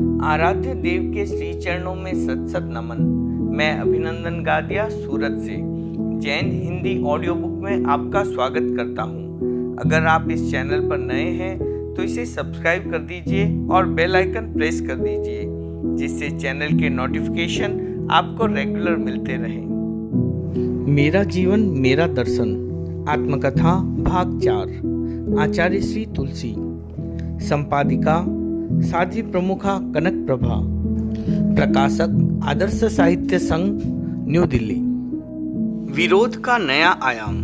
आराध्य देव के श्री चरणों में सत सत नमन। मैं अभिनंदन गादिया सूरत से जैन हिंदी ऑडियो बुक में आपका स्वागत करता हूं। अगर आप इस चैनल पर नए हैं तो इसे सब्सक्राइब कर दीजिए और बेल आइकन प्रेस कर दीजिए, जिससे चैनल के नोटिफिकेशन आपको रेगुलर मिलते रहें। मेरा जीवन मेरा दर्शन, आत्मकथा भाग 4, आचार्य श्री तुलसी, संपादिका साध्वी प्रमुखा कनक प्रभा, प्रकाशक आदर्श साहित्य संघ, न्यू दिल्ली। विरोध का नया आयाम।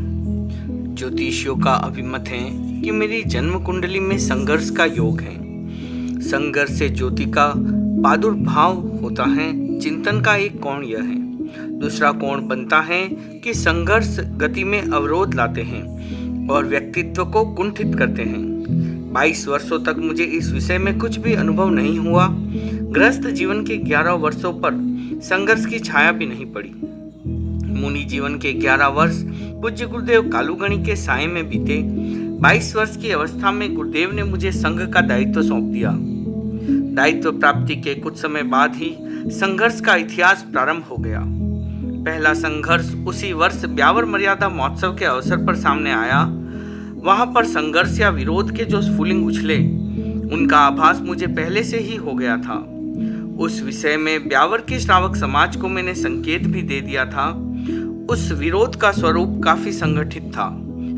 ज्योतिषियों का अभिमत है कि मेरी जन्म कुंडली में संघर्ष का योग है। संघर्ष से ज्योति का प्रादुर्भाव होता है। चिंतन का एक कोण यह है। दूसरा कोण बनता है कि संघर्ष गति में अवरोध लाते हैं और व्यक्तित्व को कुंठित करते हैं। 22 वर्षों तक मुझे इस विषय में कुछ भी अनुभव नहीं हुआ। गृहस्थ जीवन के 11 वर्षों पर संघर्ष की छाया भी नहीं पड़ी। मुनि जीवन के 11 वर्ष पूज्य गुरुदेव कालूगणी के साये में बीते। 22 वर्ष की अवस्था में गुरुदेव ने मुझे संघ का दायित्व सौंप दिया। दायित्व प्राप्ति के कुछ समय बाद ही संघर्ष का इतिहास प्रारंभ हो गया। पहला संघर्ष उसी वर्ष ब्यावर मर्यादा महोत्सव के अवसर पर सामने आया। वहां पर संघर्ष या विरोध के जो स्फुलिंग उछले, उनका आभास मुझे पहले से ही हो गया था। उस विषय में ब्यावर के श्रावक समाज को मैंने संकेत भी दे दिया था। उस विरोध का स्वरूप काफी संगठित था,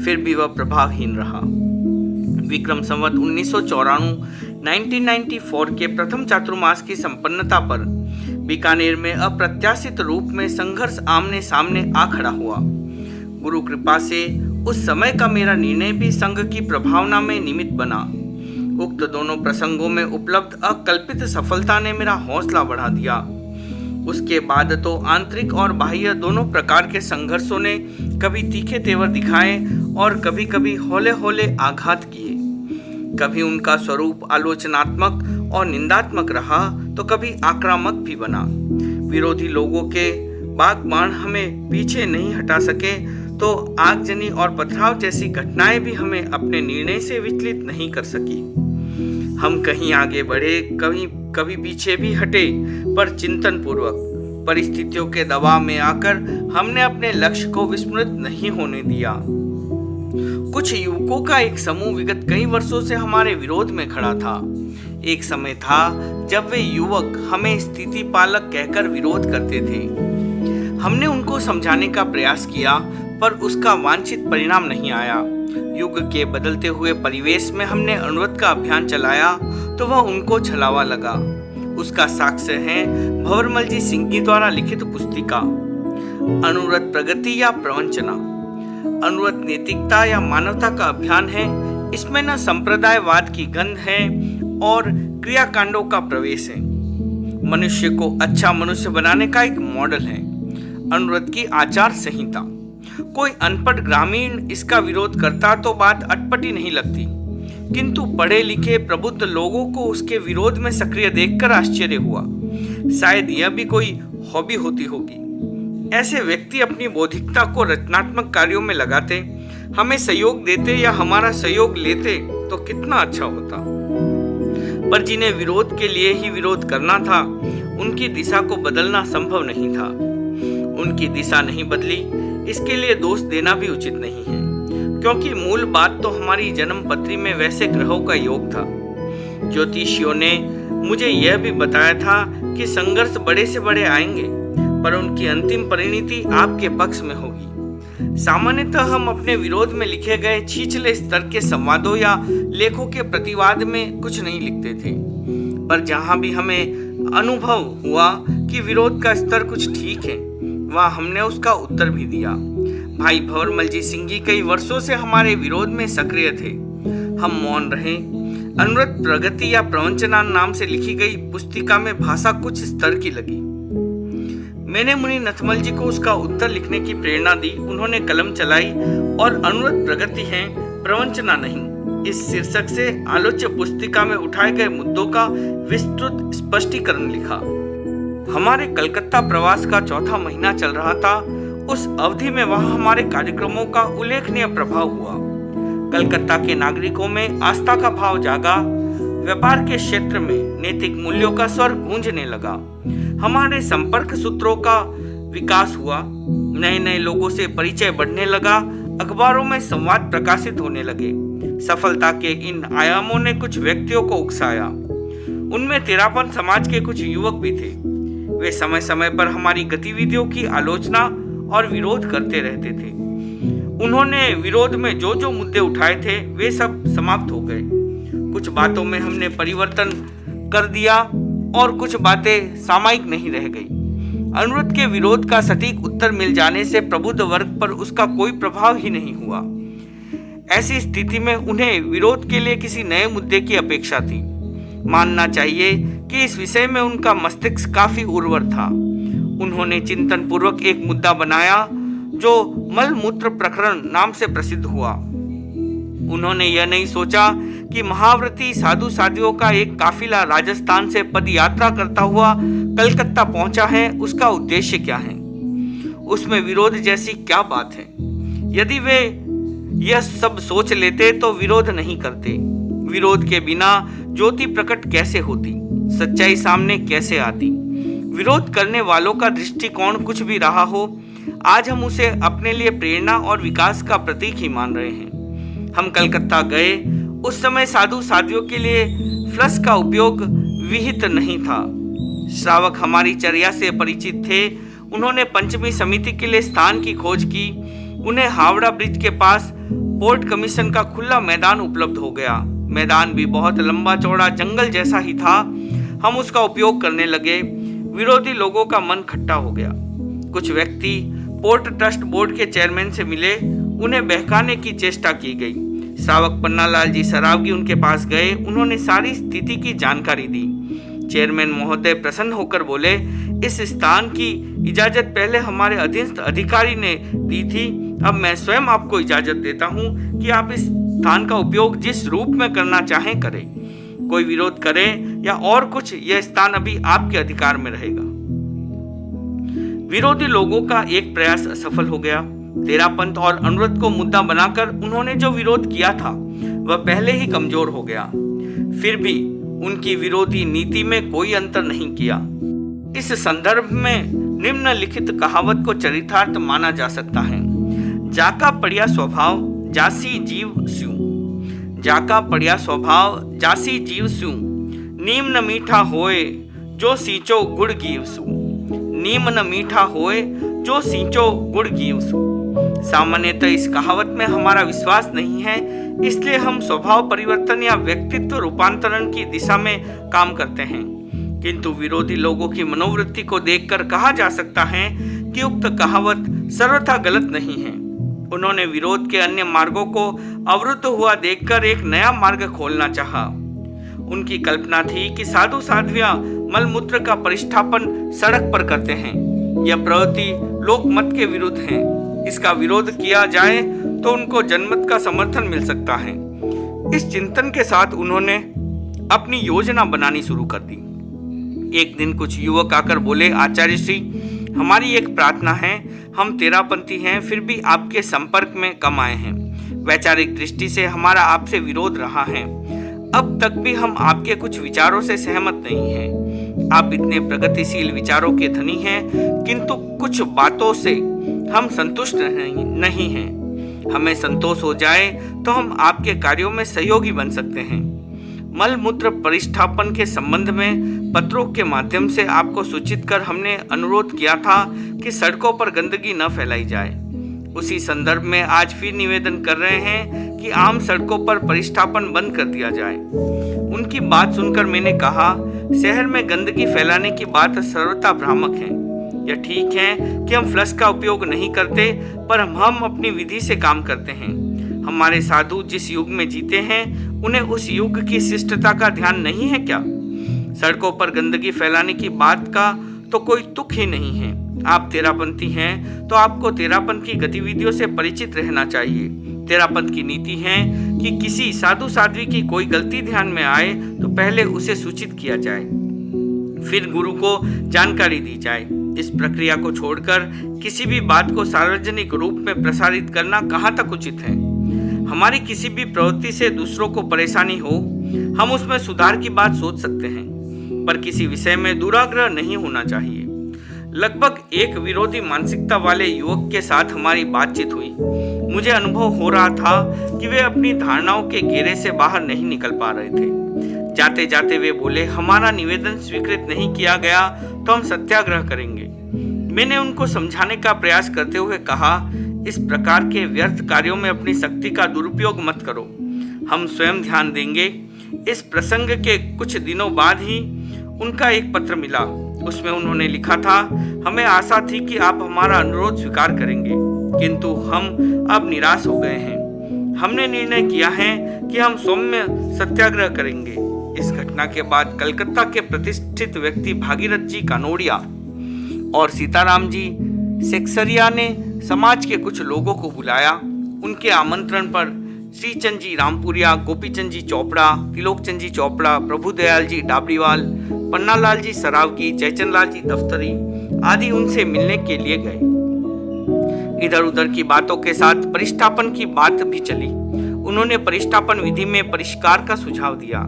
फिर भी वह प्रभावहीन रहा। विक्रम संवत 1994 के प्रथम चातुर्मास की संपन्नता पर बीकानेर में अप्रत्याशित रूप में संघर्ष आमने सामने आ खड़ा हुआ। गुरु कृपा से उस समय का मेरा निर्णय भी संघ की प्रभावना में निमित्त बना। उक्त दोनों प्रसंगों में उपलब्ध अकल्पित सफलता ने मेरा हौसला बढ़ा दिया। उसके बाद तो आंतरिक और बाह्य दोनों प्रकार के संघर्षों ने कभी तीखे तेवर दिखाए और कभी कभी हौले हौले आघात किए। कभी उनका स्वरूप आलोचनात्मक और निंदात्मक रहा तो कभी आक्रामक भी बना। विरोधी लोगों के बागबान हमें पीछे नहीं हटा सके तो आगजनी और पथराव जैसी घटनाएं भी हमें अपने निर्णय से विचलित नहीं कर सकी। हम कहीं आगे बढ़े, कभी पीछे भी हटे, पर चिंतन पूर्वक परिस्थितियों के दबाव में आकर हमने अपने लक्ष्य को विस्मृत नहीं होने दिया। कुछ युवकों का एक समूह विगत कई वर्षों से हमारे विरोध में खड़ा था। एक समय था जब वे युवक हमें स्थिति पालक कहकर विरोध करते थे। हमने उनको समझाने का प्रयास किया, पर उसका वांछित परिणाम नहीं आया। युग के बदलते हुए परिवेश में हमने अनुव्रत का अभियान चलाया तो वह उनको छलावा लगा। उसका साक्ष्य है भंवरमल जी सिंह जी द्वारा लिखित पुस्तिका अनुव्रत प्रगति या प्रवंचना। अनुव्रत नैतिकता या मानवता का अभियान है। इसमें न संप्रदायवाद की गंध है और क्रियाकांडों का प्रवेश है। मनुष्य को अच्छा मनुष्य बनाने का एक मॉडल है अनुव्रत की आचार संहिता। कोई अनपढ़ ग्रामीण इसका विरोध करता तो बात अटपटी नहीं लगती, किंतु पढ़े लिखे प्रबुद्ध लोगों को उसके विरोध में सक्रिय देखकर आश्चर्य हुआ। शायद यह भी कोई हॉबी होती होगी। ऐसे व्यक्ति अपनी बौद्धिकता को रचनात्मक कार्यों में लगाते, हमें सहयोग देते या हमारा सहयोग लेते तो कितना अच्छा होता। पर जिन्हें विरोध के लिए ही विरोध करना था, उनकी दिशा को बदलना संभव नहीं था। उनकी दिशा नहीं बदली, इसके लिए दोष देना भी उचित नहीं है, क्योंकि मूल बात तो हमारी जन्म पत्री में वैसे ग्रहों का योग था। ज्योतिषियों ने मुझे यह भी बताया था कि संघर्ष बड़े से बड़े आएंगे, पर उनकी अंतिम परिणति आपके पक्ष में होगी। सामान्यतः हम अपने विरोध में लिखे गए छिछले स्तर के संवादों या लेखों के प्रतिवाद में कुछ नहीं लिखते थे, पर जहां भी हमें अनुभव हुआ कि विरोध का स्तर कुछ ठीक है, वहाँ हमने उसका उत्तर भी दिया। भाई भंवरमल जी सिंह जी कई वर्षों से हमारे विरोध में सक्रिय थे। हम मौन रहे। अनुव्रत प्रगति या प्रवंचना नाम से लिखी गई पुस्तिका में भाषा कुछ स्तर की लगी। मैंने मुनि नथमल जी को उसका उत्तर लिखने की प्रेरणा दी। उन्होंने कलम चलाई और अनुव्रत प्रगति है, प्रवंचना नहीं, इस शीर्षक से आलोच्य पुस्तिका में उठाए गए मुद्दों का विस्तृत स्पष्टीकरण लिखा। हमारे कलकत्ता प्रवास का चौथा महीना चल रहा था। उस अवधि में वहां हमारे कार्यक्रमों का उल्लेखनीय प्रभाव हुआ। कलकत्ता के नागरिकों में आस्था का भाव जागा। व्यापार के क्षेत्र में नैतिक मूल्यों का स्वर गूंजने लगा। हमारे संपर्क सूत्रों का विकास हुआ, नए नए लोगों से परिचय बढ़ने लगा, अखबारों में संवाद प्रकाशित होने लगे। सफलता के इन आयामों ने कुछ व्यक्तियों को उकसाया। उनमें तेरापन समाज के कुछ युवक भी थे। वे समय समय पर हमारी गतिविधियों की आलोचना और विरोध करते रहते थे। उन्होंने विरोध में जो जो मुद्दे उठाए थे वे सब समाप्त हो गए। कुछ बातों में हमने परिवर्तन कर दिया और कुछ बातें सामयिक नहीं रह गई। अनुरोध के विरोध का सटीक उत्तर मिल जाने से प्रबुद्ध वर्ग पर उसका कोई प्रभाव ही नहीं हुआ। ऐसी स्थिति में उन्हें विरोध के लिए किसी नए मुद्दे की अपेक्षा थी। मानना चाहिए कि इस विषय में उनका मस्तिष्क काफी उर्वर था। उन्होंने चिंतन पूर्वक एक मुद्दा बनाया जो मल मूत्र प्रकरण नाम से प्रसिद्ध हुआ। उन्होंने यह नहीं सोचा कि महाव्रती साधु साध्वियों का एक काफिला राजस्थान से पद यात्रा करता हुआ कलकत्ता पहुंचा है, उसका उद्देश्य क्या है, उसमें विरोध जैसी क्या बात है। यदि वे यह सब सोच लेते तो विरोध नहीं करते। विरोध के बिना ज्योति प्रकट कैसे होती, सच्चाई सामने कैसे आती। विरोध करने वालों का दृष्टिकोण कुछ भी रहा हो, आज हम उसे अपने लिए प्रेरणा और विकास का प्रतीक ही मान रहे हैं। हम कलकत्ता गए, उस समय साधु साध्वियों के लिए फ्लस का उपयोग विहित नहीं था। श्रावक हमारी चर्या से परिचित थे। उन्होंने पंचमी समिति के लिए स्थान की खोज की। उन्हें हावड़ा ब्रिज के पास पोर्ट कमीशन का खुला मैदान उपलब्ध हो गया। मैदान भी बहुत लंबा चौड़ा जंगल जैसा ही था। हम उसका उपयोग करने लगे। विरोधी लोगों का मन खट्टा हो गया। कुछ व्यक्ति पोर्ट ट्रस्ट बोर्ड के चेयरमैन से मिले। उन्हें बहकाने की चेष्टा की गई। श्रावक पन्नालाल जी सरावगी उनके पास गए। उन्होंने सारी स्थिति की जानकारी दी। चेयरमैन महोदय प्रसन्न होकर बोले, इस स्थान की इजाजत पहले हमारे अधीनस्थ अधिकारी ने दी थी। अब मैं स्वयं आपको इजाजत देता हूं कि आप इस स्थान का उपयोग जिस रूप में करना चाहें करें। कोई विरोध करे या और कुछ, यह स्थान अभी आपके अधिकार में रहेगा। विरोधी लोगों का एक प्रयास असफल हो गया। तेरापंथ और अनुरुद्ध को मुद्दा बनाकर उन्होंने जो विरोध किया था वह पहले ही कमजोर हो गया। फिर भी उनकी विरोधी नीति में कोई अंतर नहीं किया। इस संदर्भ में निम्नलिखित कहावत को चरितार्थ माना जा सकता है। जाका पड़िया स्वभाव जासी जीव स्यू। जाका पड़िया स्वभाव जासी जीव स्यू। नीम न मीठा होए जो सींचो गुड़ गीव सू। नीम न मीठा होए जो सींचो गुड़ गीव सू। सामान्यतः इस कहावत में हमारा विश्वास नहीं है, इसलिए हम स्वभाव परिवर्तन या व्यक्तित्व रूपांतरण की दिशा में काम करते हैं। किंतु विरोधी लोगों की मनोवृत्ति को देखकर कहा जा सकता है कि उक्त कहावत सर्वथा गलत नहीं है। उन्होंने विरोध के अन्य मार्गों को अवरुद्ध हुआ देखकर एक नया मार्ग खोलना चाहा। उनकी कल्पना थी कि साधु साध्वियां मलमूत्र का परिष्ठापन सड़क पर करते हैं। यह प्रवृत्ति लोकमत के विरुद्ध है। इसका विरोध किया जाए तो उनको जनमत का समर्थन मिल सकता है। इस चिंतन के साथ उन्होंने अपनी योजना बनानी शुरू कर दी। एक दिन कुछ युवक आकर बोले, आचार्य श्री, हमारी एक प्रार्थना है। हम तेरापंथी हैं, फिर भी आपके संपर्क में कम आए हैं। वैचारिक दृष्टि से हमारा आपसे विरोध रहा है। अब तक भी हम आपके कुछ विचारों से सहमत नहीं हैं। आप इतने प्रगतिशील विचारों के धनी हैं, किंतु कुछ बातों से हम संतुष्ट नहीं हैं। हमें संतोष हो जाए तो हम आपके कार्यों में सहयोगी बन सकते हैं। मल मूत्र परिष्ठापन के संबंध में पत्रों के माध्यम से आपको सूचित कर हमने अनुरोध किया था कि सड़कों पर गंदगी न फैलाई जाए। उसी संदर्भ में आज फिर निवेदन कर रहे हैं कि आम सड़कों पर परिष्ठापन बंद कर दिया जाए। उनकी बात सुनकर मैंने कहा, शहर में गंदगी फैलाने की बात सर्वथा भ्रामक है। यह ठीक है कि हम फ्लश का उपयोग नहीं करते, पर हम अपनी विधि से काम करते हैं। हमारे साधु जिस युग में जीते हैं, उन्हें उस युग की शिष्टता का ध्यान नहीं है क्या? सड़कों पर गंदगी फैलाने की बात का तो कोई तुक ही नहीं है। आप तेरापंथी हैं तो आपको तेरापंथ की गतिविधियों से परिचित रहना चाहिए। तेरापंथ की नीति है कि किसी साधु साध्वी की कोई गलती ध्यान में आए तो पहले उसे सूचित किया जाए, फिर गुरु को जानकारी दी जाए। इस प्रक्रिया को छोड़कर किसी भी बात को सार्वजनिक रूप में प्रसारित करना कहाँ तक उचित है? हमारी किसी भी प्रवृत्ति से दूसरों को परेशानी हो हम उसमें सुधार की बात सोच सकते हैं, पर किसी विषय में दुराग्रह नहीं होना चाहिए। लगभग एक विरोधी मानसिकता वाले युवक के साथ हमारी बातचीत हुई। मुझे अनुभव हो रहा था कि वे अपनी धारणाओं के घेरे से बाहर नहीं निकल पा रहे थे। जाते जाते वे बोले, हमारा निवेदन स्वीकृत नहीं किया गया तो हम सत्याग्रह करेंगे। मैंने उनको समझाने का प्रयास करते हुए कहा, इस प्रकार के व्यर्थ कार्यों में अपनी शक्ति का दुरुपयोग मत करो, हम स्वयं ध्यान देंगे। इस प्रसंग के कुछ दिनों बाद ही उनका एक पत्र मिला। उसमें उन्होंने लिखा था, हमें आशा थी कि आप हमारा अनुरोध स्वीकार करेंगे, किंतु हम अब निराश हो गए हैं। हमने निर्णय किया है कि हम सौम्य सत्याग्रह करेंगे। इस घटना के बाद कलकत्ता के प्रतिष्ठित व्यक्ति भागीरथ जी कानोड़िया और सीताराम जी सेक्सरिया ने समाज के कुछ लोगों को बुलाया। उनके आमंत्रण पर श्रीचंद जी रामपुरिया, गोपीचंद जी चोपड़ा, त्रिलोकचंद जी चोपड़ा, प्रभुदयाल जी डाबरीवाल, पन्नालाल जी सरावगी, जयचंद लाल जी दफ्तरी आदि उनसे मिलने के लिए गए। इधर उधर की बातों के साथ परिष्ठापन की बात भी चली। उन्होंने परिष्ठापन विधि में परिष्कार का सुझाव दिया।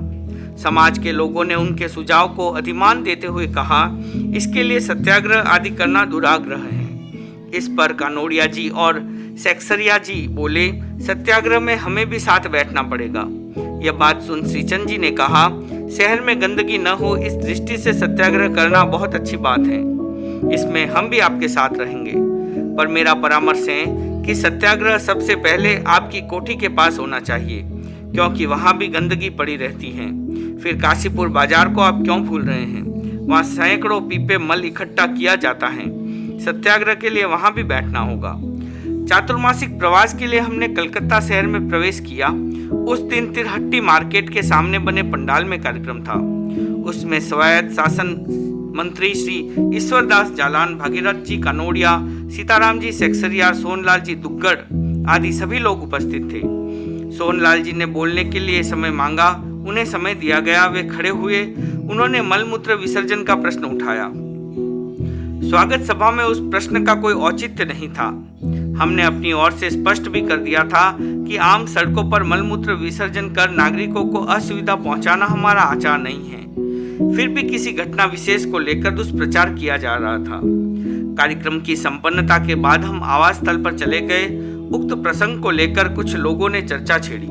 समाज के लोगों ने उनके सुझाव को अधिमान देते हुए कहा, इसके लिए सत्याग्रह आदि करना दुराग्रह है। इस पर कानोड़िया जी और सेक्सरिया जी बोले, सत्याग्रह में हमें भी साथ बैठना पड़ेगा। यह बात सुन श्रीचंद जी ने कहा, शहर में गंदगी न हो इस दृष्टि से सत्याग्रह करना बहुत अच्छी बात है, इसमें हम भी आपके साथ रहेंगे। पर मेरा परामर्श है कि सत्याग्रह सबसे पहले आपकी कोठी के पास होना चाहिए, क्योंकि वहाँ भी गंदगी पड़ी रहती है। फिर काशीपुर बाजार को आप क्यों भूल रहे हैं? वहाँ सैकड़ों पीपे मल इकट्ठा किया जाता है। सत्याग्रह के लिए वहाँ भी बैठना होगा। चातुर्मासिक प्रवास के लिए हमने कलकत्ता शहर में प्रवेश किया। उस दिन तिरहट्टी मार्केट के सामने बने पंडाल में कार्यक्रम था। उसमें स्वायत्त शासन मंत्री श्री ईश्वरदास जालान, भागीरथ जी कानोड़िया, सीताराम जी सेक्सरिया, सोनलाल जी दुग्गड़ आदि सभी लोग उपस्थित थे। सोनलाल जी ने बोलने के लिए समय मांगा, उन्हें समय दिया गया। वे खड़े हुए। उन्होंने मलमूत्र विसर्जन का प्रश्न उठाया। स्वागत सभा में उस प्रश्न का कोई औचित्य नहीं था। हमने अपनी ओर से स्पष्ट भी कर दिया था कि आम सड़कों पर मलमूत्र विसर्जन कर नागरिकों को असुविधा पहुंचाना हमारा आचार नहीं है। फिर भी किसी घटना विशेष को लेकर दुष्प्रचार किया जा रहा था। कार्यक्रम की संपन्नता के बाद हम आवास स्थल पर चले गए। उक्त प्रसंग को लेकर कुछ लोगों ने चर्चा छेड़ी।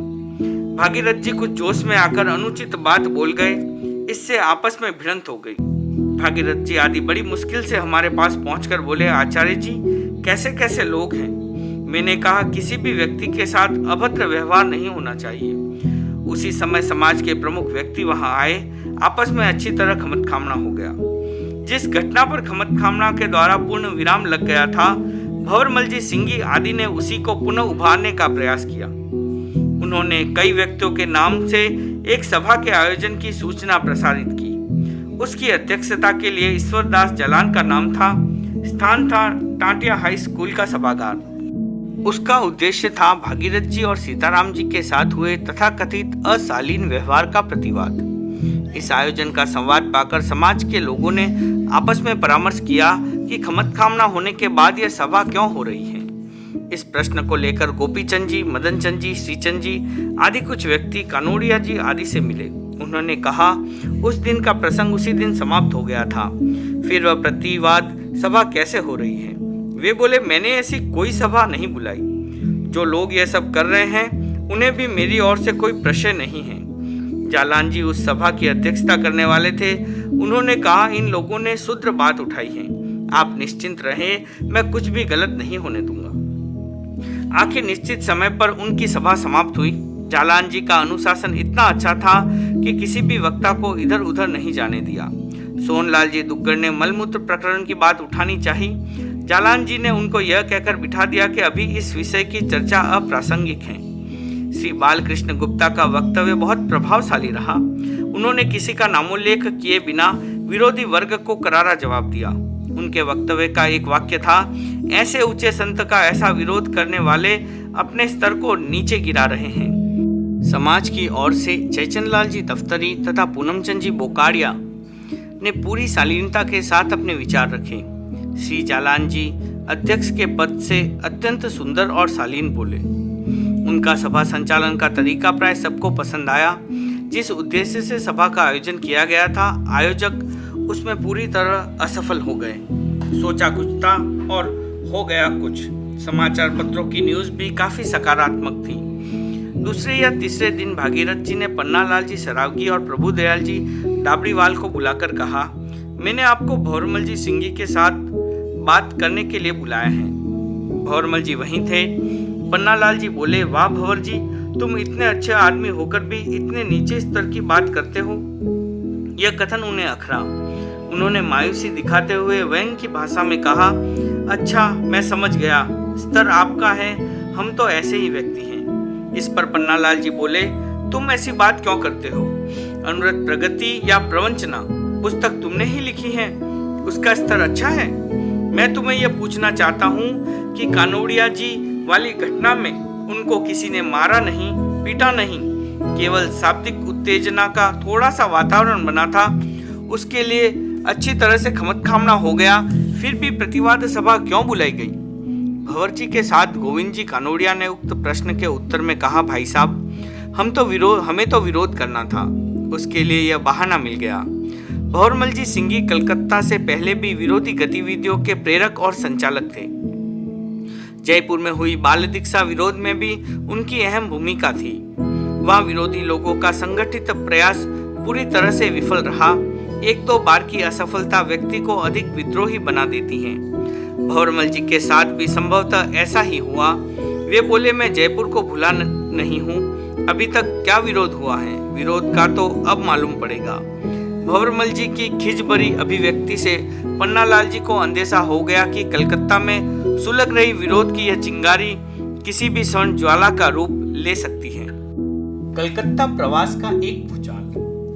भागीरथ जी कुछ जोश में आकर अनुचित बात बोल गए। इससे आपस में भिड़ंत हो गई। भागीरथ जी आदि बड़ी मुश्किल से हमारे पास पहुंचकर बोले, आचार्य जी कैसे कैसे लोग हैं। मैंने कहा, किसी भी व्यक्ति के साथ अभद्र व्यवहार नहीं होना चाहिए। उसी समय समाज के प्रमुख व्यक्ति वहां आए। आपस में अच्छी तरह खमत खामना हो गया। जिस घटना पर खमत खामना के द्वारा पूर्ण विराम लग गया था, भंवरमल जी सिंघी आदि ने उसी को पुनः उभारने का प्रयास किया। उन्होंने कई व्यक्तियों के नाम से एक सभा के आयोजन की सूचना प्रसारित की। उसकी अध्यक्षता के लिए ईश्वरदास जालान का नाम था। स्थान था टाटिया हाई स्कूल का सभागार। उसका उद्देश्य था भागीरथ जी और सीताराम जी के साथ हुए तथाकथित अशालीन व्यवहार का प्रतिवाद। इस आयोजन का संवाद पाकर समाज के लोगों ने आपस में परामर्श किया कि खमत खामना होने के बाद यह सभा क्यों हो रही है। इस प्रश्न को लेकर गोपीचंद जी, मदन चंद जी, श्रीचंद जी आदि कुछ व्यक्ति कानोड़िया जी आदि से मिले। उन्होंने कहा, उस दिन का प्रसंग उसी दिन समाप्त हो गया था। फिर वह प्रतिवाद सभा कैसे हो रही है? वे बोले, मैंने ऐसी कोई सभा नहीं बुलाई। जो लोग यह सब कर रहे हैं उन्हें भी मेरी ओर से कोई प्रश्न नहीं है। जालान जी उस सभा की अध्यक्षता करने वाले थे। उन्होंने कहा, इन लोगों ने शुद्र बात उठाई है, आप निश्चिंत रहें, मैं कुछ भी गलत नहीं होने दूंगा। आखिर निश्चित समय पर उनकी सभा समाप्त हुई। जालान जी का अनुशासन इतना अच्छा था कि किसी भी वक्ता को इधर उधर नहीं जाने दिया। सोनलाल जी दुग्गड़ ने मलमूत्र प्रकरण की बात उठानी चाहिए। जालान जी ने उनको यह कहकर बिठा दिया कि अभी इस विषय की चर्चा अप्रासंगिक है। श्री बालकृष्ण गुप्ता का वक्तव्य बहुत प्रभावशाली रहा। उन्होंने किसी का नामोल्लेख किए बिना विरोधी वर्ग को करारा जवाब दिया। उनके वक्तव्य का एक वाक्य था, ऐसे ऊंचे संत का ऐसा विरोध करने वाले अपने स्तर को नीचे गिरा रहे हैं। समाज की ओर से जयचंद लाल जी दफ्तरी तथा पूनमचंद जी बोकाड़िया ने पूरी शालीनता के साथ अपने विचार रखे। श्री जालान जी अध्यक्ष के पद से अत्यंत सुंदर और शालीन बोले। उनका सभा संचालन का तरीका प्राय सबको पसंद आया, जिस उद्देश्य से सभा का आयोजन किया गया था, आयोजक उसमें पूरी तरह असफल हो गए। सोचा कुछ था और हो गया कुछ। समाचार पत्रों की न्यूज़ भी काफ़ी सकारात्मक थी। दूसरे या तीसरे दिन भागीरथ जी ने पन्नालाल जी सरावगी और प्रभुदयाल जी डाबरीवाल को बुलाकर कहा, मैंने आपको भंवरमल जी सिंगी के साथ बात करने के लिए बुलाया है। भंवरमल जी वहीं थे। पन्नालाल जी बोले, वाह भंवर जी, तुम इतने अच्छे आदमी होकर भी इतने नीचे स्तर की बात करते हो। यह कथन उन्हें अखरा। उन्होंने मायूसी दिखाते हुए व्यंग की भाषा में कहा, अच्छा मैं समझ गया, स्तर आपका है, हम तो ऐसे ही व्यक्ति हैं। इस पर पन्नालाल जी बोले, तुम ऐसी बात क्यों करते हो? अनुरत प्रगति या प्रवंचना पुस्तक तुमने ही लिखी है, उसका स्तर अच्छा है। मैं तुम्हें यह पूछना चाहता हूँ कि कानोड़िया जी वाली घटना में उनको किसी ने मारा नहीं, पीटा नहीं, केवल शाब्दिक उत्तेजना का थोड़ा सा वातावरण बना था, उसके लिए अच्छी तरह से खमतखामना हो गया, फिर भी प्रतिवाद सभा क्यों बुलाई गई? भंवर जी के साथ गोविंद जी कानोड़िया ने उक्त प्रश्न के उत्तर में कहा, भाई साहब, हमें तो विरोध करना था, उसके लिए यह बहाना मिल गया। भंवरमल जी सिंगी कलकत्ता से पहले भी विरोधी गतिविधियों के प्रेरक और संचालक थे। जयपुर में हुई बाल दीक्षा विरोध में भी उनकी अहम भूमिका थी। वहां विरोधी लोगों का संगठित प्रयास पूरी तरह से विफल रहा। एक दो बार की असफलता व्यक्ति को अधिक विद्रोही बना देती है। भंवरमल जी के साथ भी संभवतः ऐसा ही हुआ। वे बोले, मैं जयपुर को भूला नहीं हूँ, अभी तक क्या विरोध हुआ है, विरोध का तो अब मालूम पड़ेगा। भंवरमल जी की खिजभरी अभिव्यक्ति से पन्नालाल जी को अंदेशा हो गया कि कलकत्ता में सुलग रही विरोध की यह चिंगारी किसी भी स्वर्ण ज्वाला का रूप ले सकती है। कलकत्ता प्रवास का एक भूचाल।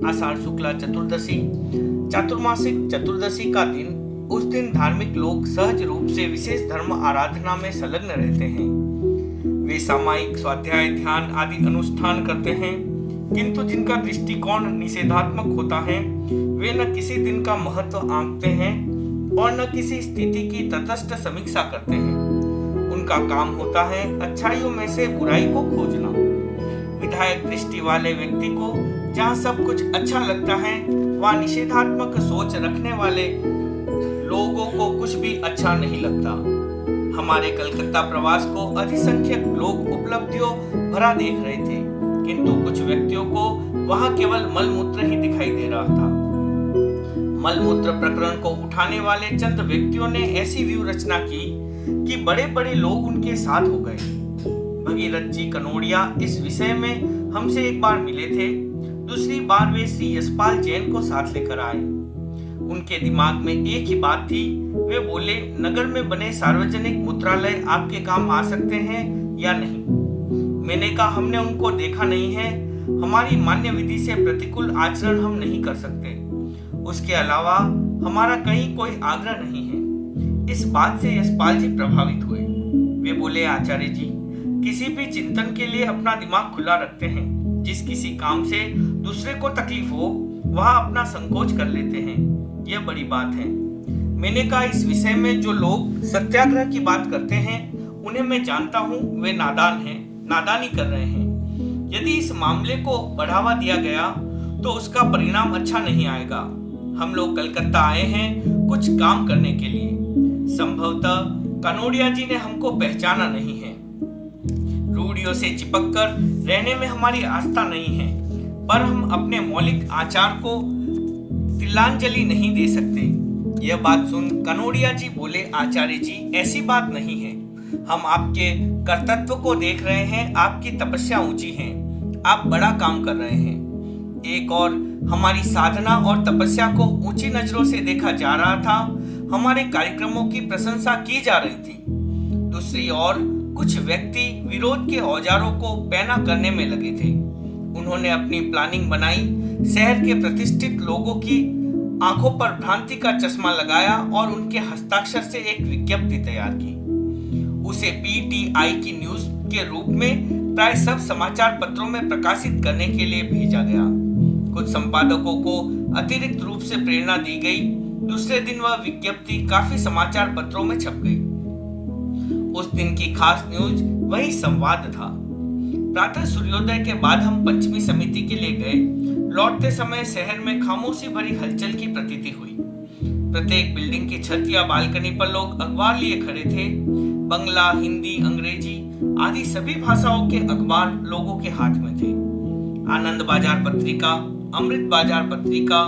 आषाढ़ शुक्ला चतुर्दशी, चातुर्मासिक चतुर्दशी का दिन। उस दिन धार्मिक लोग सहज रूप से विशेष धर्म आराधना में संलग्न रहते हैं। वे सामायिक स्वाध्याय, ध्यान आदि अनुष्ठान करते हैं, किंतु जिनका दृष्टिकोण निषेधात्मक होता है, वे न किसी दिन का महत्व आंकते हैं और न किसी स्थिति की तटस्थ समीक्षा करते हैं। उनका काम होता है अच्छाइयों में से बुराई को खोजना। विधायक दृष्टि वाले व्यक्ति को जहाँ सब कुछ अच्छा लगता है, वहाँ निषेधात्मक सोच रखने वाले लोगों को कुछ भी अच्छा नहीं लगता। हमारे कलकत्ता प्रवास को अधिसंख्यक लोग उपलब्धियों भरा देख रहे थे, किंतु कुछ व्यक्तियों को वहां केवल मलमूत्र ही दिखाई दे रहा था। मलमूत्र प्रकरण को उठाने वाले चंद व्यक्तियों ने ऐसी व्यू रचना की कि बड़े बड़े लोग उनके साथ हो गए। भगीरथ जी कनोड़िया इस विषय में हमसे एक बार मिले थे, दूसरी बार वे श्री यशपाल जैन को साथ लेकर आए। उनके दिमाग में एक ही बात थी। वे बोले, नगर में बने सार्वजनिक मूत्रालय आपके काम आ सकते हैं या नहीं? मैंने कहा, हमने उनको देखा नहीं है, हमारी मान्य विधि से प्रतिकूल आचरण हम नहीं कर सकते, उसके अलावा हमारा कहीं कोई आग्रह नहीं है। इस बात से यशपाल जी प्रभावित हुए। वे बोले, आचार्य जी, किसी भी चिंतन के लिए अपना दिमाग खुला रखते हैं। जिस किसी काम से दूसरे को तकलीफ हो, वह अपना संकोच कर लेते हैं, यह बड़ी बात है। मैंने कहा, इस विषय में जो लोग सत्याग्रह की बात करते हैं, उन्हें मैं जानता हूँ, वे नादान हैं, नादानी कर रहे हैं। यदि इस मामले को बढ़ावा दिया गया तो उसका परिणाम अच्छा नहीं आएगा। हम लोग कलकत्ता आए हैं कुछ काम करने के लिए। संभवतः कानोड़िया जी ने हमको पहचाना नहीं है। रूढ़ियों से चिपक कर रहने में हमारी आस्था नहीं है, पर हम अपने मौलिक आचार को तिलांजलि नहीं दे सकते। यह बात सुन कनोड़िया जी बोले, आचार्य जी, ऐसी बात नहीं है, हम आपके कर्तव्य को देख रहे हैं, आपकी तपस्या ऊंची है, आप बड़ा काम कर रहे हैं। एक और हमारी साधना और तपस्या को ऊंची नजरों से देखा जा रहा था, हमारे कार्यक्रमों की प्रशंसा की जा रही थी। दूसरी ओर कुछ व्यक्ति विरोध के औजारों को पैना करने में लगे थे। उन्होंने अपनी प्लानिंग बनाई, शहर के प्रतिष्ठित लोगों की आंखों पर भ्रांति का चश्मा लगाया और उनके हस्ताक्षर से एक विज्ञप्ति तैयार की। उसे पीटीआई की न्यूज के रूप में प्राय सब समाचार पत्रों में प्रकाशित करने के लिए भेजा गया। कुछ संपादकों को अतिरिक्त रूप से प्रेरणा दी गई। दूसरे दिन वह विज्ञप्ति काफी समाचार पत्रों में छप गई। उस दिन की खास न्यूज वही संवाद था। प्रातः सूर्योदय के बाद हम पंचमी समिति के लिए गए। लौटते समय शहर में खामोशी भरी हलचल की प्रतीति हुई। प्रत्येक बिल्डिंग की छत या बालकनी पर लोग अखबार लिए खड़े थे। बंगला, हिंदी, अंग्रेजी आदि सभी भाषाओं के अखबार लोगों के हाथ में थे। आनंद बाजार पत्रिका, अमृत बाजार पत्रिका,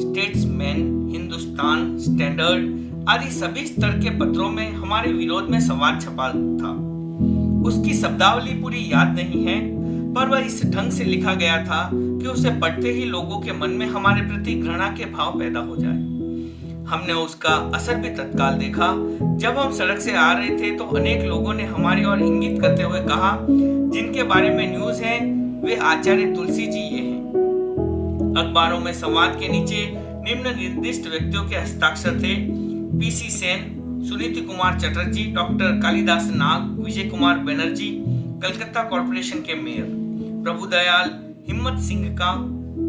स्टेट्समैन, हिंदुस्तान, स्टैंडर्ड आदि सभी स्तर के पत्रों में हमारे विरोध में संवाद छपा था। उसकी शब्दावली पूरी याद नहीं है, पर वह इस ढंग से लिखा गया था कि उसे पढ़ते ही लोगों के मन में हमारे प्रति घृणा के भाव पैदा हो जाए। हमने उसका असर भी तत्काल देखा। जब हम सड़क से आ रहे थे तो अनेक लोगों ने हमारी ओर इंगित करते हुए कहा, जिनके बारे में न्यूज है वे आचार्य तुलसी जी ये हैं। अखबारों में संवाद के नीचे निम्न निर्दिष्ट व्यक्तियों के हस्ताक्षर थे: पीसी सेन, सुनीति कुमार चटर्जी, डॉक्टर कालिदास नाग, विजय कुमार बनर्जी, कलकत्ता कॉर्पोरेशन के मेयर, प्रभुदयाल, हिम्मत सिंह का,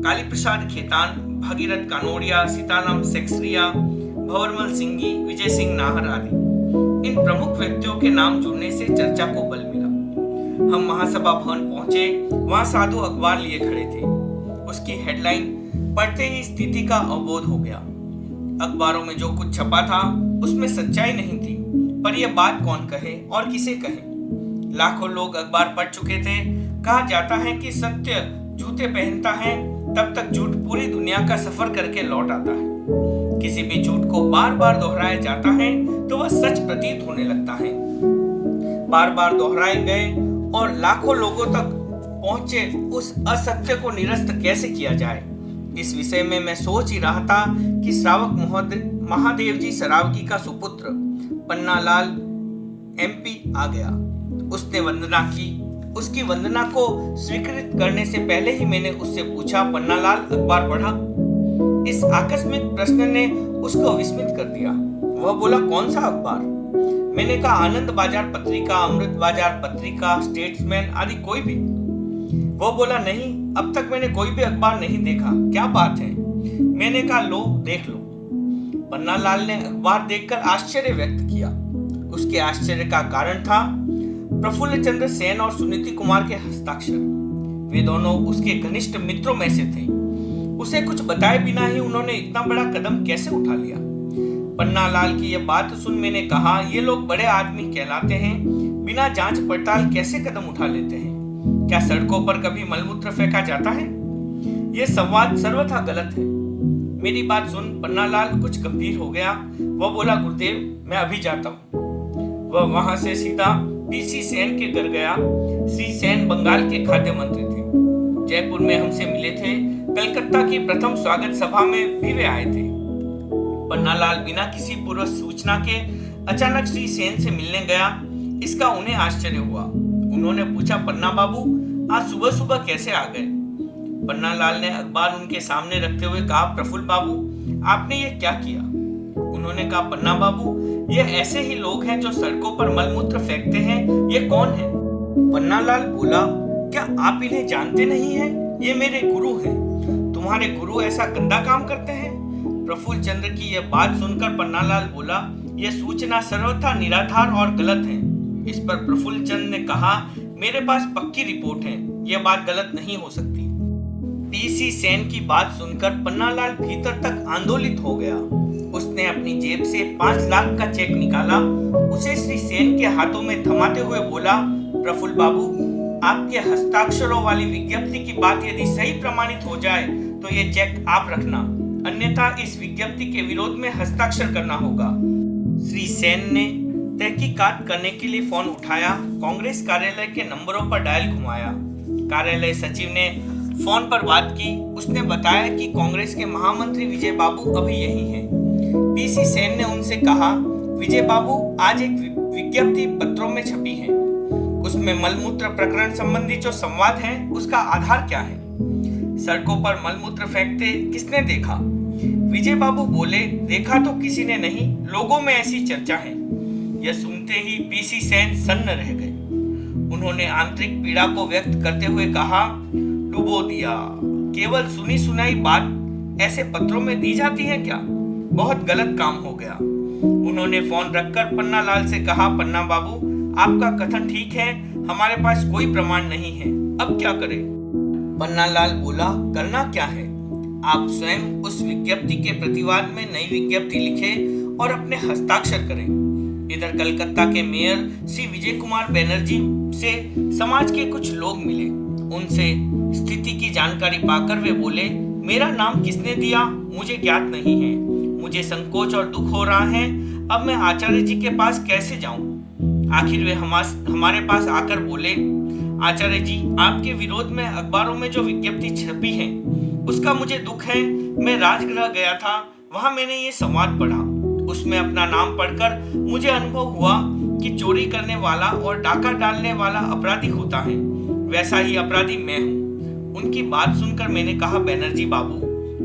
काली प्रसाद खेतान, भागीरथ कानोड़िया, सीताराम सेक्सरिया, भंवरमल सिंघी, विजय सिंह नाहर आदि। इन प्रमुख व्यक्तियों के नाम जुड़ने से चर्चा को बल मिला। हम महासभा भवन पहुंचे। वहां साधु अखबार लिए खड़े थे। उसकी हेडलाइन पढ़ते ही स्थिति का अवबोध हो गया। अखबारों में जो कुछ छपा था उसमें सच्चाई नहीं थी, पर यह बात कौन कहे और किसे कहे। लाखों लोग अखबार पढ़ चुके थे। कहा जाता है कि सत्य जूते पहनता है, तब तक झूठ पूरी दुनिया का सफर करके लौट आता है। किसी भी झूठ को बार बार दोहराया जाता है तो वह सच प्रतीत होने लगता है। बार बार दोहराए गए और लाखों लोगों तक पहुंचे उस असत्य को निरस्त कैसे किया जाए, इस विषय में मैं सोच ही रहा था कि श्रावक महादेव जी सरावगी का सुपुत्र पन्नालाल एमपी आ गया। उसने वंदना की। उसकी वंदना को स्वीकृत करने से पहले ही मैंने उससे पूछा, पन्नालाल अखबार पढ़ा? इस आकस्मिक प्रश्न ने उसको विस्मित कर दिया। वह बोला, कौन सा अखबार? मैंने कहा, आनंद बाजार पत्रिका, अमृत बाजार पत्रिका, स्टेट्समैन आदि कोई भी? वो बोला, नहीं, अब तक मैंने कोई भी अखबार नहीं देखा। क्या बात है? मैंने कहा, लो देख लो। पन्नालाल ने अखबार देखकर आश्चर्य व्यक्त किया। उसके आश्चर्य का कारण था प्रफुल्ल चंद्र सेन और सुनीति कुमार के हस्ताक्षर। वे दोनों उसके घनिष्ठ मित्रों में से थे। उसे कुछ बताए बिना ही उन्होंने इतना बड़ा कदम कैसे उठा लिया? पन्नालाल की यह बात सुन मैंने कहा, ये लोग बड़े आदमी कहलाते हैं, बिना जांच पड़ताल कैसे कदम उठा लेते हैं? क्या सड़कों पर कभी मलमूत्र फेंका जाता है? यह संवाद सर्वथा गलत है। मेरी बात सुन पन्नालाल कुछ गंभीर हो गया। वह बोला, गुरुदेव मैं अभी जाता हूँ। वह वहां से सीधा पीसी सेन के घर गया। श्री सेन बंगाल के खाद्य मंत्री थे। जयपुर में हमसे मिले थे। कलकत्ता की प्रथम स्वागत सभा में भी वे आए थे। पन्नालाल बिना किसी पूर्व सूचना के अचानक श्री सेन से मिलने गया। इसका उन्हें आश्चर्य हुआ। उन्होंने पूछा, पन्ना बाबू आज सुबह सुबह कैसे आ गए? पन्नालाल ने अखबार उनके सामने रखते हुए कहा, प्रफुल्ल बाबू आपने ये क्या किया? उन्होंने कहा, पन्ना बाबू ये ऐसे ही लोग हैं जो सड़कों पर मलमूत्र फेंकते हैं। ये कौन है? पन्नालाल बोला, क्या आप इन्हें जानते नहीं हैं? ये मेरे गुरु हैं। तुम्हारे गुरु ऐसा गंदा काम करते हैं? प्रफुल्ल चंद्र की यह बात सुनकर पन्नालाल बोला, यह सूचना सर्वथा निराधार और गलत है। इस पर प्रफुल्ल चंद्र ने कहा, मेरे पास पक्की रिपोर्ट है, यह बात गलत नहीं हो सकती। पीसी सेन की बात सुनकर पन्नालाल भीतर तक आंदोलित हो गया। उसने अपनी जेब से 5 लाख का चेक निकाला, उसे श्री सेन के हाथों में थमाते हुए बोला, प्रफुल्ल बाबू आपके हस्ताक्षरों वाली विज्ञप्ति की बात यदि सही प्रमाणित हो जाए तो ये चेक आप रखना, अन्यथा इस विज्ञप्ति के विरोध में हस्ताक्षर करना होगा। श्री सेन ने तहकीकात करने के लिए फोन उठाया। कांग्रेस कार्यालय के नंबरों पर डायल घुमाया। कार्यालय सचिव ने फोन पर बात की। उसने बताया कि कांग्रेस के महामंत्री विजय बाबू अभी यही हैं। पीसी सेन ने उनसे कहा, विजय बाबू आज एक विज्ञप्ति पत्रों में छपी है, उसमें मलमूत्र प्रकरण संबंधी जो संवाद है उसका आधार क्या है? सड़कों पर मलमूत्र फेंकते किसने देखा? विजय बाबू बोले, देखा तो किसी ने नहीं, लोगों में ऐसी चर्चा है। यह सुनते ही पीसी सेन सन्न रह गए। उन्होंने आंतरिक पीड़ा को व्यक्त करते हुए कहा, डुबो दिया। केवल सुनी सुनाई बात ऐसे पत्रों में दी जाती है क्या? बहुत गलत काम हो गया। उन्होंने फोन रखकर पन्नालाल से कहा, पन्ना बाबू आपका कथन ठीक है, हमारे पास कोई प्रमाण नहीं है, अब क्या करें? पन्नालाल बोला, करना क्या है? आप स्वयं उस विज्ञप्ति के प्रतिवाद में नई विज्ञप्ति लिखें और अपने हस्ताक्षर करें। इधर कलकत्ता के मेयर श्री विजय कुमार बनर्जी से समाज के कुछ लोग मिले। उनसे स्थिति की जानकारी पाकर वे बोले, मेरा नाम किसने दिया मुझे ज्ञात नहीं है। मुझे संकोच और दुख हो रहा है। अब मैं आचार्य जी के पास कैसे जाऊं? आखिर वे हमारे पास आकर बोले, आचार्य जी, आपके विरोध में अखबारों में जो विज्ञप्ति छपी है उसका मुझे दुख है। मैं राजगृह गया था, वहां मैंने ये संवाद पढ़ा। उसमें अपना नाम पढ़कर मुझे अनुभव हुआ कि चोरी करने वाला और डाका डालने वाला अपराधी होता है, वैसा ही अपराधी मैं हूँ। उनकी बात सुनकर मैंने कहा, बनर्जी बाबू,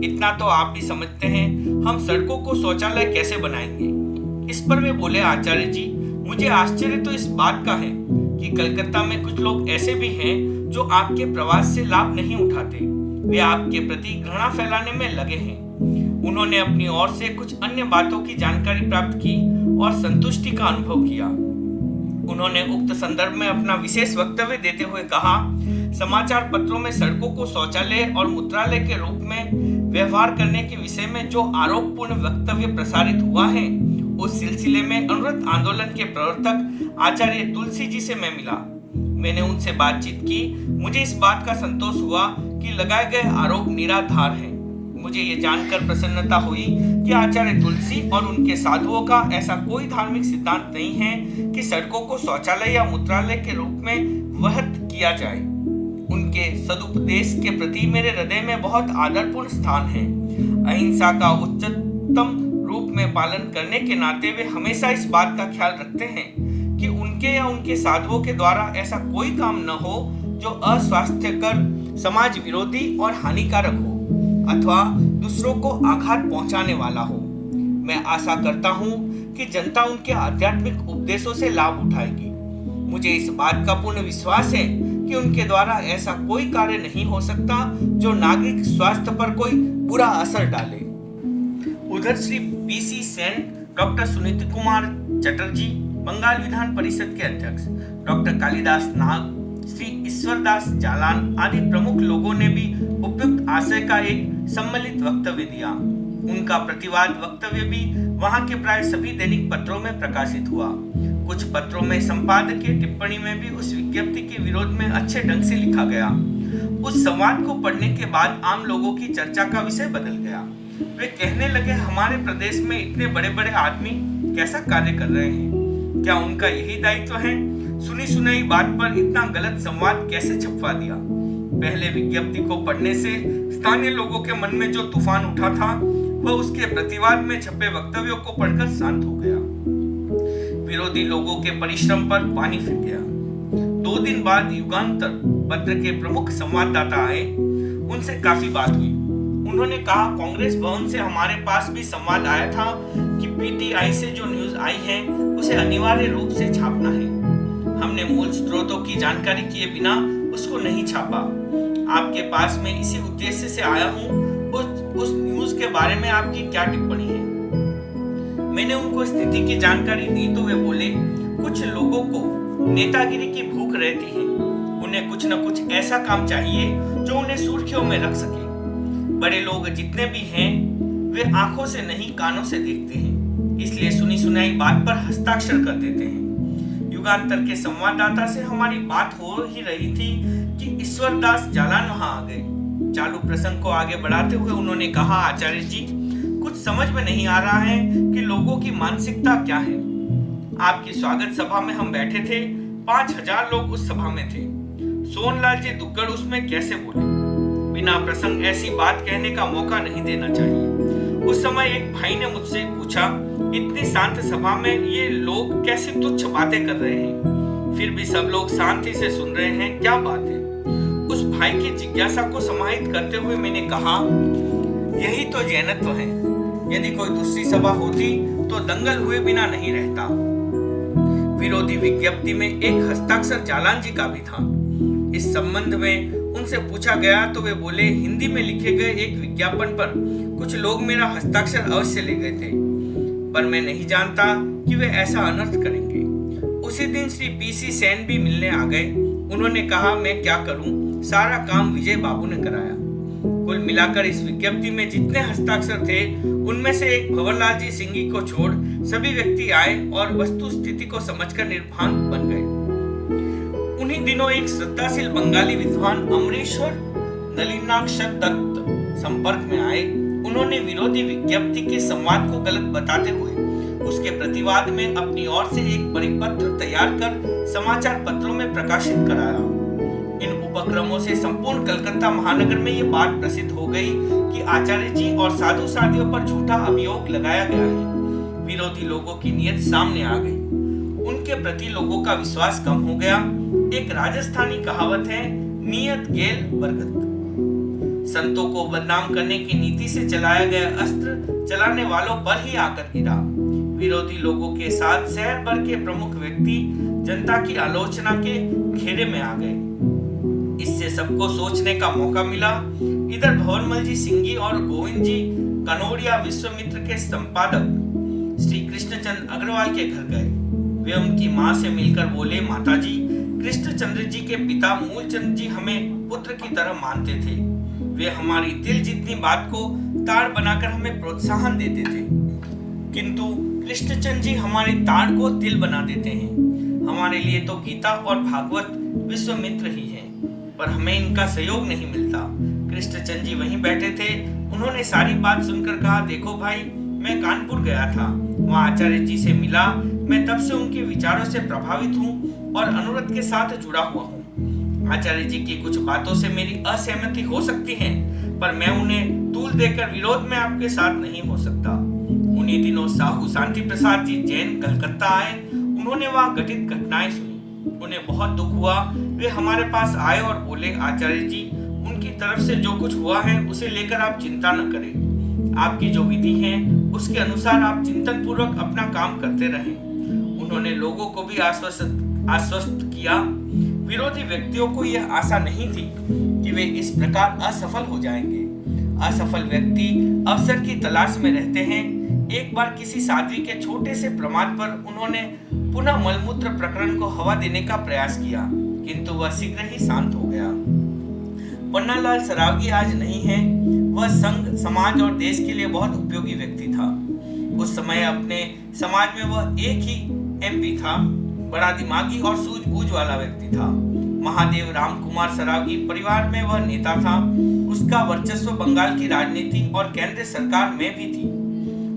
इतना तो आप भी समझते हैं, हम सड़कों को शौचालय कैसे बनाएंगे? इस पर वे बोले, आचार्य जी, मुझे आश्चर्य तो इस बात का है कि कलकत्ता में कुछ लोग ऐसे भी हैं जो आपके प्रवास से लाभ नहीं उठाते। वे आपके प्रति घृणा फैलाने में लगे हैं। उन्होंने अपनी ओर से कुछ अन्य बातों की जानकारी प्राप्त की और संतुष्टि का अनुभव किया। उन्होंने उक्त संदर्भ में अपना विशेष वक्तव्य देते हुए कहा, समाचार पत्रों में सड़कों को शौचालय और मूत्रालय के रूप में व्यवहार करने के विषय में जो आरोपपूर्ण वक्तव्य प्रसारित हुआ है, उस सिलसिले में अनुरत आंदोलन के प्रवर्तक आचार्य तुलसी जी से मैं मिला। मैंने उनसे बातचीत की। मुझे इस बात का संतोष हुआ कि लगाए गए आरोप निराधार हैं। मुझे ये जानकर प्रसन्नता हुई कि आचार्य तुलसी और उनके साधुओं का ऐसा कोई धार्मिक सिद्धांत नहीं है कि सड़कों को शौचालय या मूत्रालय के रूप में वहत किया जाए। उनके सदुपदेश के प्रति मेरे हृदय में बहुत आदरपूर्ण स्थान है। अहिंसा का उच्चतम रूप में पालन करने के नाते वे हमेशा इस बात का ख्याल रखते हैं कि उनके या उनके साधुओं के द्वारा ऐसा कोई काम न हो जो अस्वास्थ्यकर, समाज विरोधी और हानिकारक हो अथवा दूसरों को आघात पहुंचाने वाला हो। मैं आशा करता हूं कि जनता उनके आध्यात्मिक उपदेशों से लाभ उठाएगी। मुझे इस बात का पूर्ण विश्वास है कि उनके द्वारा ऐसा कोई कार्य नहीं हो सकता जो नागरिक स्वास्थ्य पर कोई बुरा असर डाले। उधर श्री पीसी सेन, डॉक्टर सुनीति कुमार चटर्जी, बंगाल विधान परिषद के अध्यक्ष, डॉक्टर कालिदास नाग, श्री ईश्वरदास जालान आदि प्रमुख लोगों ने भी उपयुक्त आशय का एक सम्मिलित वक्तव्य दिया। उनका प्रतिवाद वक्तव्य भी वहां के प्राय सभी दैनिक पत्रों में प्रकाशित हुआ। कुछ पत्रों में संपादकीय टिप्पणी में भी उस विज्ञप्ति के विरोध में अच्छे ढंग से लिखा गया। उस संवाद को पढ़ने के बाद आम लोगों की चर्चा का विषय बदल गया। वे कहने लगे, हमारे प्रदेश में इतने बड़े बड़े आदमी कैसा कार्य कर रहे हैं? क्या उनका यही दायित्व है? सुनी सुनाई बात पर इतना गलत संवाद कैसे छपवा दिया? पहले विज्ञप्ति को पढ़ने से स्थानीय लोगों के मन में जो तूफान उठा था, वह उसके प्रतिवाद में छपे वक्तव्यों को पढ़कर शांत हो गया। विरोधी लोगों के परिश्रम पर पानी फिर गया। 2 दिन बाद युगांतर पत्र के प्रमुख संवाददाता आए। उनसे काफी बात हुई। उन्होंने कहा, कांग्रेस भवन से हमारे पास भी संवाद आया था कि पीटीआई से जो न्यूज आई है उसे अनिवार्य रूप से छापना है। हमने मूल स्रोतों की जानकारी किए बिना उसको नहीं छापा। आपके पास में इसी उद्देश्य से आया हूँ। उस न्यूज के बारे में आपकी क्या टिप्पणी है? मैंने उनको स्थिति की जानकारी दी तो वे बोले, कुछ लोगों को नेतागिरी की भूख रहती है। उन्हें कुछ न कुछ ऐसा काम चाहिए जो उन्हें सुर्खियों में रख सके। बड़े लोग जितने भी हैं वे आंखों से नहीं कानों से देखते हैं, इसलिए सुनी सुनाई बात पर हस्ताक्षर कर देते हैं। युगांतर के संवाददाता से हमारी बात हो ही रही थी कि ईश्वरदास जालान वहां आ गए। चालू प्रसंग को आगे बढ़ाते हुए उन्होंने कहा, आचार्य जी, कुछ समझ में नहीं आ रहा है कि लोगों की मानसिकता क्या है। आपकी स्वागत सभा में हम बैठे थे, 5000 लोग उस सभा में थे। सोनलाल जी दुग्गड़ उसमें कैसे बोले? बिना प्रसंग ऐसी बात कहने का मौका नहीं देना चाहिए। उस समय एक भाई ने मुझसे पूछा, इतनी शांत सभा में ये लोग कैसी तुच्छ बातें कर रहे हैं? फिर भी सब लोग शांति से सुन रहे हैं, क्या बात है? उस भाई की जिज्ञासा को समाहित करते हुए मैंने कहा, यही तो जैनत्व है। यदि कोई दूसरी सभा होती तो दंगल हुए बिना नहीं रहता। विरोधी विज्ञप्ति में एक हस्ताक्षर जालान जी का भी था। इस संबंध में उनसे पूछा गया तो वे बोले, हिंदी में लिखे गए एक विज्ञापन पर कुछ लोग मेरा हस्ताक्षर अवश्य ले गए थे, पर मैं नहीं जानता कि वे ऐसा अनर्थ करेंगे। उसी दिन श्री पीसी सेन भी मिलने आ गए। उन्होंने कहा, मैं क्या करूं, सारा काम विजय बाबू ने कराया। कुल मिलाकर इस विज्ञप्ति में जितने हस्ताक्षर थे उनमें से एक भंवरलाल जी सिंघी को छोड़ सभी व्यक्ति आए और वस्तु स्थिति को समझकर निर्भीक बन गए। उन्हीं दिनों एक श्रद्धाशील बंगाली विद्वान अमरेश्वर नलिनाक्ष दत्त संपर्क में आए। उन्होंने विरोधी विज्ञप्ति के संवाद को गलत बताते हुए उसके प्रतिवाद में अपनी ओर से एक परिपत्र तैयार कर समाचार पत्रों में प्रकाशित कराया। इन उपक्रमों से संपूर्ण कलकत्ता महानगर में ये बात प्रसिद्ध हो गई कि आचार्य जी और साधु साधियों पर झूठा अभियोग लगाया गया है। विरोधी लोगों की नीयत सामने आ गई, उनके प्रति लोगों का विश्वास कम हो गया। एक राजस्थानी कहावत है, नियत गेल बरगद। संतों को बदनाम करने की नीति से चलाया गया अस्त्र चलाने वालों पर ही आकर गिरा। विरोधी लोगों के साथ शहर भर के प्रमुख व्यक्ति जनता की आलोचना के घेरे में आ गए। इससे सबको सोचने का मौका मिला। इधर भंवरलाल जी सिंघी और गोविंद जी कनोड़िया विश्वामित्र के संपादक श्री कृष्णचंद्र अग्रवाल के घर गए। वे उनकी मां से मिलकर बोले, माताजी, कृष्णचंद्र जी के पिता मूलचंद जी हमें पुत्र की तरह मानते थे। वे हमारी दिल जितनी बात को ताड़ बनाकर हमें प्रोत्साहन देते थे, किंतु कृष्णचंद्र जी हमारी ताड़ को दिल बना देते हैं। हमारे लिए तो गीता और भागवत विश्वामित्र ही है, पर हमें इनका सहयोग नहीं मिलता। कृष्णचंद्र जी वहीं बैठे थे। उन्होंने सारी बात सुनकर कहा, देखो भाई, मैं कानपुर गया था, वहाँ आचार्य जी से मिला। मैं तब से उनके विचारों से प्रभावित हूँ और अनुरोध के साथ जुड़ा हुआ हूँ। आचार्य जी की कुछ बातों से मेरी असहमति हो सकती है, पर मैं उन्हें तूल देकर विरोध में आपके साथ नहीं हो सकता। उन्हीं दिनों साहू शांति प्रसाद जी जैन कलकत्ता आए। उन्होंने वहाँ घटित घटनाएं सुनी। उन्हें बहुत दुख हुआ। वे हमारे पास आए और बोले, आचार्य जी, उनकी तरफ से जो कुछ हुआ है उसे लेकर आप चिंता न करें। आपकी जो विधि है उसके अनुसार आप चिंतन पूर्वक अपना काम करते रहें। उन्होंने लोगों को भी आश्वस्त किया। विरोधी व्यक्तियों को यह आशा नहीं थी कि वे इस प्रकार असफल हो जाएंगे। असफल व्यक्ति अवसर की तलाश में रहते हैं। एक बार किसी साध्वी के छोटे से प्रमाद पर उन्होंने पुनः मलमूत्र प्रकरण को हवा देने का प्रयास किया, किंतु वह शीघ्र ही शांत हो गया। पन्नालाल सरावगी आज नहीं है। वह संघ, समाज और देश के लिए बहुत उपयोगी व्यक्ति था। उस समय अपने समाज में वह एक ही एमपी था। बड़ा दिमागी और सूझबूझ वाला व्यक्ति था। महादेव राम कुमार सरावगी परिवार में वह नेता था। उसका वर्चस्व बंगाल की राजनीति और केंद्र सरकार में भी थी।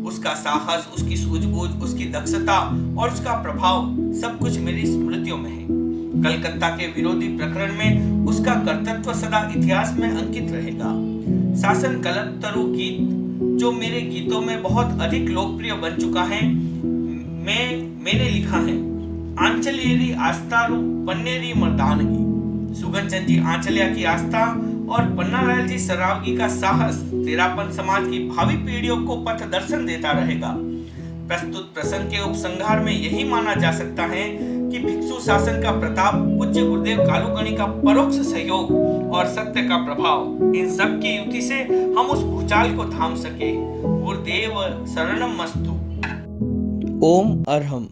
उसका साहस, उसकी सूझबूझ, उसकी दक्षता और उसका प्रभाव सब कुछ मेरी स्मृतियों में है। कलकत्ता के विरोधी प्रकरण में उसका कर्तव्य सदा इतिहास में अंकित रहेगा। शासन कल्पतरु गीत, जो मेरे गीतों में बहुत अधिक लोकप्रिय बन चुका है, मैंने लिखा है। आंचलेरी आस्था पन्नेरी मर्दानगी। सुगनचंद जी आंचलिया की आस्था और पन्नालाल जी सरावगी का साहस, तेरापन समाज की भावी पीढ़ियों को पथ दर्शन देता रहेगा। प्रस्तुत प्रसंग के उपसंहार में यही माना जा सकता है कि भिक्षु शासन का प्रताप, पूज्य गुरुदेव कालूगणी का परोक्ष सहयोग और सत्य का प्रभाव, इन सब की युति से हम उस भूचाल को थाम सके। गुरुदेव शरणम मस्तु। ओम अरहम।